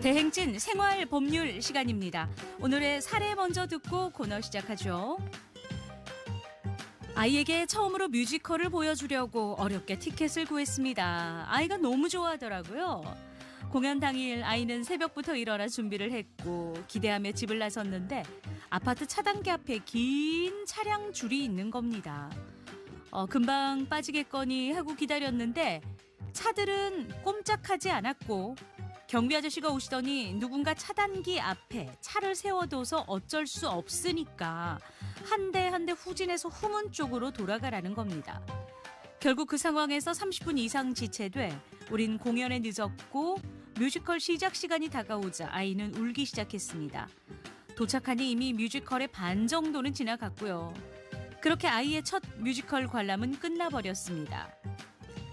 대행진 생활 법률 시간입니다. 오늘의 사례 먼저 듣고 코너 시작하죠. 아이에게 처음으로 뮤지컬을 보여주려고 어렵게 티켓을 구했습니다. 아이가 너무 좋아하더라고요. 공연 당일 아이는 새벽부터 일어나 준비를 했고 기대하며 집을 나섰는데 아파트 차단기 앞에 긴 차량 줄이 있는 겁니다. 금방 빠지겠거니 하고 기다렸는데 차들은 꼼짝하지 않았고 경비 아저씨가 오시더니 누군가 차단기 앞에 차를 세워둬서 어쩔 수 없으니까 한 대 한 대 후진해서 후문 쪽으로 돌아가라는 겁니다. 결국 그 상황에서 30분 이상 지체돼 우린 공연에 늦었고 뮤지컬 시작 시간이 다가오자 아이는 울기 시작했습니다. 도착하니 이미 뮤지컬의 반 정도는 지나갔고요. 그렇게 아이의 첫 뮤지컬 관람은 끝나버렸습니다.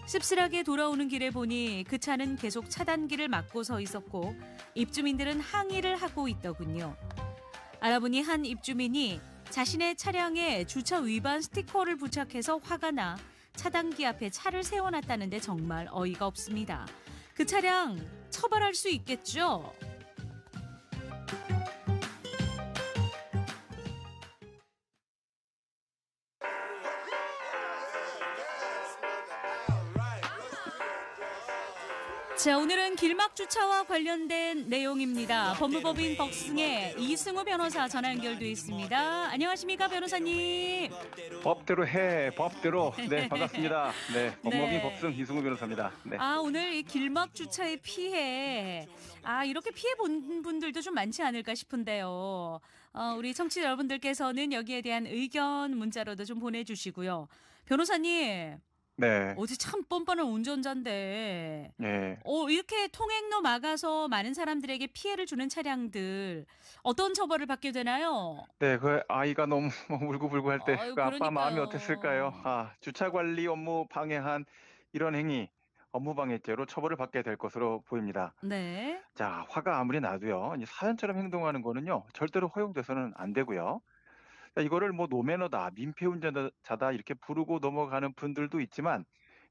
씁쓸하게 돌아오는 길에 보니 그 차는 계속 차단기를 막고 서 있었고 입주민들은 항의를 하고 있더군요. 알아보니 한 입주민이 자신의 차량에 주차 위반 스티커를 부착해서 화가 나 차단기 앞에 차를 세워놨다는데 정말 어이가 없습니다. 그 차량 처벌할 수 있겠죠? 자, 오늘은 길막주차와 관련된 내용입니다. 법무법인 벅승의 이승우 변호사 전화 연결돼 있습니다. 안녕하십니까, 변호사님. 법대로 해, 법대로. 네, 반갑습니다. 네, 법무법인 네. 벅승 이승우 변호사입니다. 네. 오늘 이 길막주차의 피해, 이렇게 피해 본 분들도 좀 많지 않을까 싶은데요. 우리 청취자 여러분들께서는 여기에 대한 의견 문자로도 좀 보내주시고요. 변호사님. 네. 어제 참 뻔뻔한 운전자인데 네. 이렇게 통행로 막아서 많은 사람들에게 피해를 주는 차량들 어떤 처벌을 받게 되나요? 네, 그 아이가 너무 울고불고 할 때 아유, 그 아빠 마음이 어땠을까요? 그러니까요. 주차 관리 업무 방해한 이런 행위, 업무방해죄로 처벌을 받게 될 것으로 보입니다. 네. 자, 화가 아무리 나도요, 이 사연처럼 행동하는 거는요, 절대로 허용돼서는 안 되고요. 자, 이거를 뭐 노매너다, 민폐운전자다 이렇게 부르고 넘어가는 분들도 있지만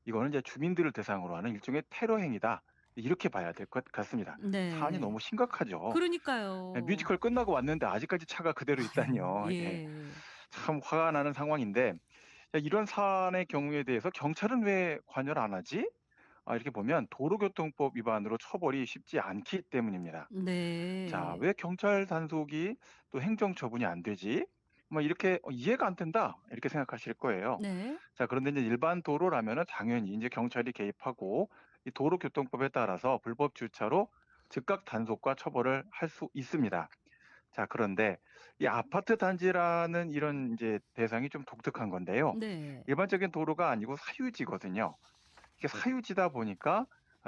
이거는 이제 주민들을 대상으로 하는 일종의 테러 행위다. 이렇게 봐야 될 것 같습니다. 사안이 네. 너무 심각하죠. 예, 그러니까요. 뮤지컬 끝나고 왔는데 아직까지 차가 그대로 아유, 있다니요. 예. 예. 참 화가 나는 상황인데 자, 이런 사안의 경우에 대해서 경찰은 왜 관여를 안 하지? 이렇게 보면 도로교통법 위반으로 처벌이 쉽지 않기 때문입니다. 자, 네. 왜 경찰 단속이 또 행정 처분이 안 되지? 뭐 이렇게 이해가 안 된다. 이렇게 생각하실 거예요. 네. 자, 그런데 이제 일반 도로라면은 당연히 이제 경찰이 개입하고 이 도로교통법에 따라서 불법 주차로 즉각 단속과 처벌을 할 수 있습니다. 자, 그런데 이 아파트 단지라는 이런 이제 대상이 좀 독특한 건데요. 네. 일반적인 도로가 아니고 사유지거든요. 이게 사유지다 보니까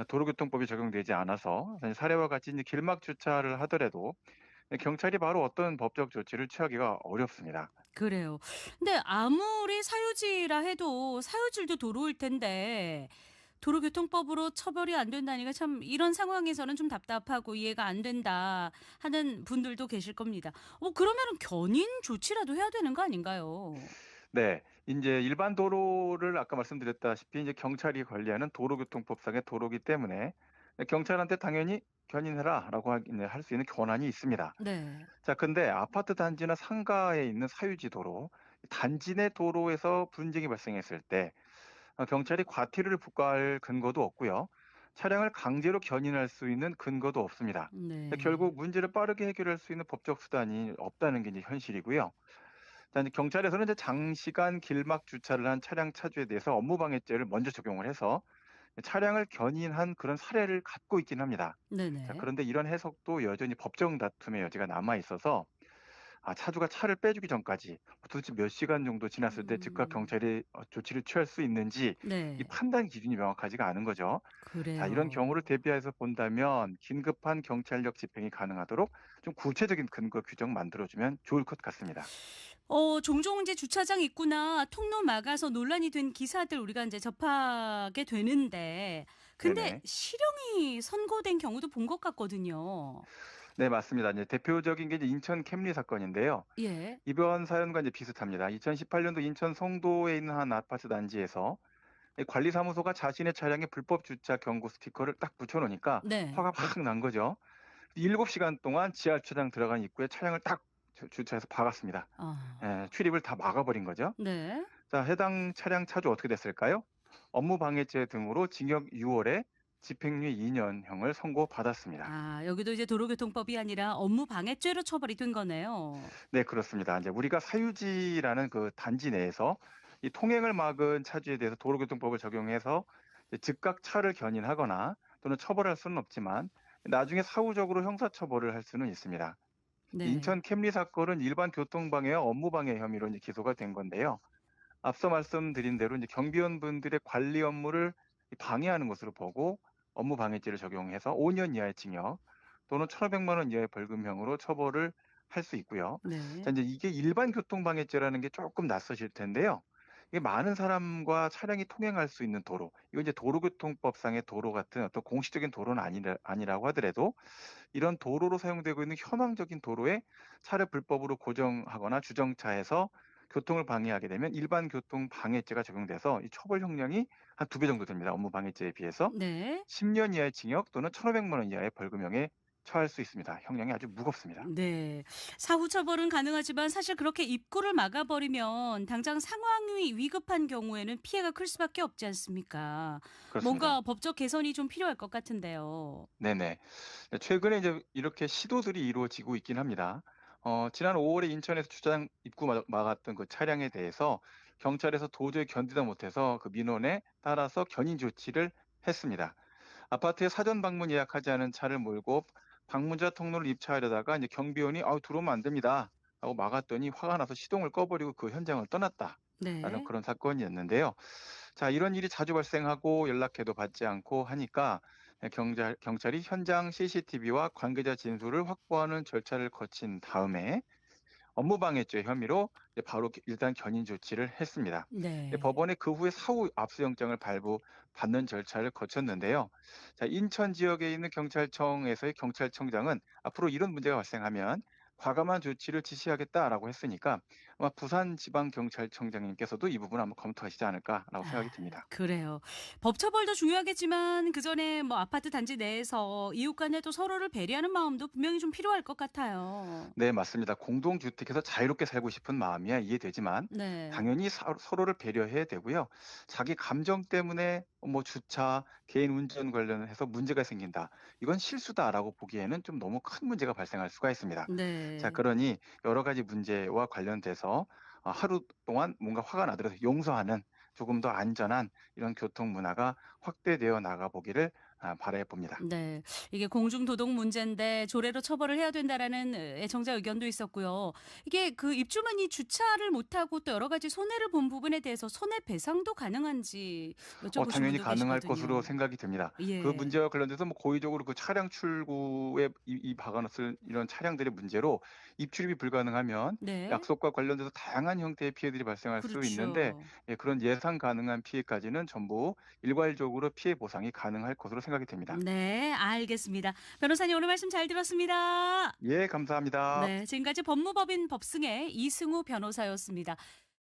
도로교통법이 적용되지 않아서 사례와 같이 이제 길막 주차를 하더라도 경찰이 바로 어떤 법적 조치를 취하기가 어렵습니다. 그래요. 근데 아무리 사유지라 해도 사유지도 도로일 텐데 도로교통법으로 처벌이 안 된다니까 참 이런 상황에서는 좀 답답하고 이해가 안 된다 하는 분들도 계실 겁니다. 그러면은 견인 조치라도 해야 되는 거 아닌가요? 네. 인제 일반 도로를 아까 말씀드렸다시피 이제 경찰이 관리하는 도로교통법상의 도로기 때문에 경찰한테 당연히 "견인해라."라고 할 수 있는 권한이 있습니다. 네. 자, 근데 아파트 단지나 상가에 있는 사유지 도로, 단지 내 도로에서 분쟁이 발생했을 때 경찰이 과태료를 부과할 근거도 없고요. 차량을 강제로 견인할 수 있는 근거도 없습니다. 네. 결국 문제를 빠르게 해결할 수 있는 법적 수단이 없다는 게 이제 현실이고요. 자, 이제 경찰에서는 이제 장시간 길막 주차를 한 차량 차주에 대해서 업무방해죄를 먼저 적용을 해서 차량을 견인한 그런 사례를 갖고 있긴 합니다. 자, 네네. 그런데 이런 해석도 여전히 법정 다툼의 여지가 남아 있어서 차주가 차를 빼주기 전까지 도대체 몇 시간 정도 지났을 때 즉각 음. 경찰이 조치를 취할 수 있는지 이 네. 판단 기준이 명확하지가 않은 거죠. 자, 이런 경우를 그래요. 대비해서 본다면 긴급한 경찰력 집행이 가능하도록 좀 구체적인 근거 규정 만들어주면 좋을 것 같습니다. 종종 이제 주차장 입구나 통로 막아서 논란이 된 기사들 우리가 이제 접하게 되는데 근데 네네. 실형이 선고된 경우도 본 것 같거든요. 네, 맞습니다. 이제 대표적인 게 이제 인천 캠리 사건인데요. 예. 이번 사연과 이제 비슷합니다. 2018년도 인천 송도에 있는 한 아파트 단지에서 이 관리사무소가 자신의 차량에 불법 주차 경고 스티커를 딱 붙여 놓으니까 네. 화가 막 난 거죠. 7시간 동안 지하주차장 들어간 입구에 차량을 딱 주차해서 박았습니다. 아. 예, 출입을 다 막아버린 거죠. 네. 자, 해당 차량 차주 어떻게 됐을까요? 업무방해죄 등으로 징역 6월에 집행유예 2년형을 선고받았습니다. 아, 여기도 이제 도로교통법이 아니라 업무방해죄로 처벌이 된 거네요. 네, 그렇습니다. 이제 우리가 사유지라는 그 단지 내에서 이 통행을 막은 차주에 대해서 도로교통법을 적용해서 이제 즉각 차를 견인하거나 또는 처벌할 수는 없지만 나중에 사후적으로 형사처벌을 할 수는 있습니다. 네. 인천 캠리 사건은 일반 교통방해와 업무방해 혐의로 이제 기소가 된 건데요. 앞서 말씀드린 대로 이제 경비원분들의 관리 업무를 방해하는 것으로 보고 업무방해죄를 적용해서 5년 이하의 징역 또는 1,500만 원 이하의 벌금형으로 처벌을 할 수 있고요. 자, 네. 이제 이게 일반 교통방해죄라는 게 조금 낯서실 텐데요. 이게 많은 사람과 차량이 통행할 수 있는 도로, 이거 이제 도로교통법상의 도로 같은 어떤 공식적인 도로는 아니라고 하더라도 이런 도로로 사용되고 있는 현황적인 도로에 차를 불법으로 고정하거나 주정차해서 교통을 방해하게 되면 일반 교통 방해죄가 적용돼서 이 처벌 형량이 한 2배 정도 됩니다. 업무 방해죄에 비해서 네. 10년 이하의 징역 또는 1,500만 원 이하의 벌금형에 처할 수 있습니다. 형량이 아주 무겁습니다. 네. 사후 처벌은 가능하지만 사실 그렇게 입구를 막아버리면 당장 상황이 위급한 경우에는 피해가 클 수밖에 없지 않습니까? 그렇습니다. 뭔가 법적 개선이 좀 필요할 것 같은데요. 네네. 네, 최근에 이제 이렇게 시도들이 이루어지고 있긴 합니다. 지난 5월에 인천에서 주차장 입구 막았던 그 차량에 대해서 경찰에서 도저히 견디다 못해서 그 민원에 따라서 견인 조치를 했습니다. 아파트에 사전 방문 예약하지 않은 차를 몰고 방문자 통로를 입차하려다가 이제 경비원이 들어오면 안 됩니다. 라고 막았더니 화가 나서 시동을 꺼버리고 그 현장을 떠났다라는 네. 그런 사건이었는데요. 자, 이런 일이 자주 발생하고 연락해도 받지 않고 하니까 경찰이 현장 CCTV와 관계자 진술을 확보하는 절차를 거친 다음에 업무방해죄 혐의로 이제 바로 일단 견인 조치를 했습니다. 네. 법원에 그 후에 사후 압수영장을 발부받는 절차를 거쳤는데요. 자, 인천 지역에 있는 경찰청에서의 경찰청장은 앞으로 이런 문제가 발생하면 과감한 조치를 지시하겠다라고 했으니까 아마 부산지방경찰청장님께서도 이 부분 한번 검토하시지 않을까라고 생각이 아, 듭니다. 그래요. 법 처벌도 중요하겠지만 그전에 뭐 아파트 단지 내에서 이웃 간에 또 서로를 배려하는 마음도 분명히 좀 필요할 것 같아요. 네, 맞습니다. 공동주택에서 자유롭게 살고 싶은 마음이야 이해되지만 네. 당연히 서로를 배려해야 되고요. 자기 감정 때문에 뭐 주차, 개인 운전 관련해서 문제가 생긴다. 이건 실수다라고 보기에는 좀 너무 큰 문제가 발생할 수가 있습니다. 자, 네. 그러니 여러 가지 문제와 관련돼서 하루 동안 뭔가 화가 나더라도 용서하는 조금 더 안전한 이런 교통 문화가 확대되어 나가 보기를 바라해 봅니다. 네. 이게 공중도덕 문제인데 조례로 처벌을 해야 된다라는 애청자 의견도 있었고요. 이게 그 입주민이 주차를 못하고 또 여러 가지 손해를 본 부분에 대해서 손해배상도 가능한지 여쭤보신 당연히 분도 가능할 것으로 계시거든요. 생각이 됩니다. 그 예. 문제와 관련돼서 뭐 고의적으로 그 차량 출구에 박아 놨을 이런 차량들의 문제로 입출입이 불가능하면 네. 약속과 관련돼서 다양한 형태의 피해들이 발생할 수 있는데 그렇죠. 그런 예상 가능한 피해까지는 전부 일괄적으로 피해 보상이 가능할 것으로 생각이 됩니다. 네, 알겠습니다. 변호사님 오늘 말씀 잘 들었습니다. 예, 감사합니다. 네, 지금까지 법무법인 법승의 이승우 변호사였습니다.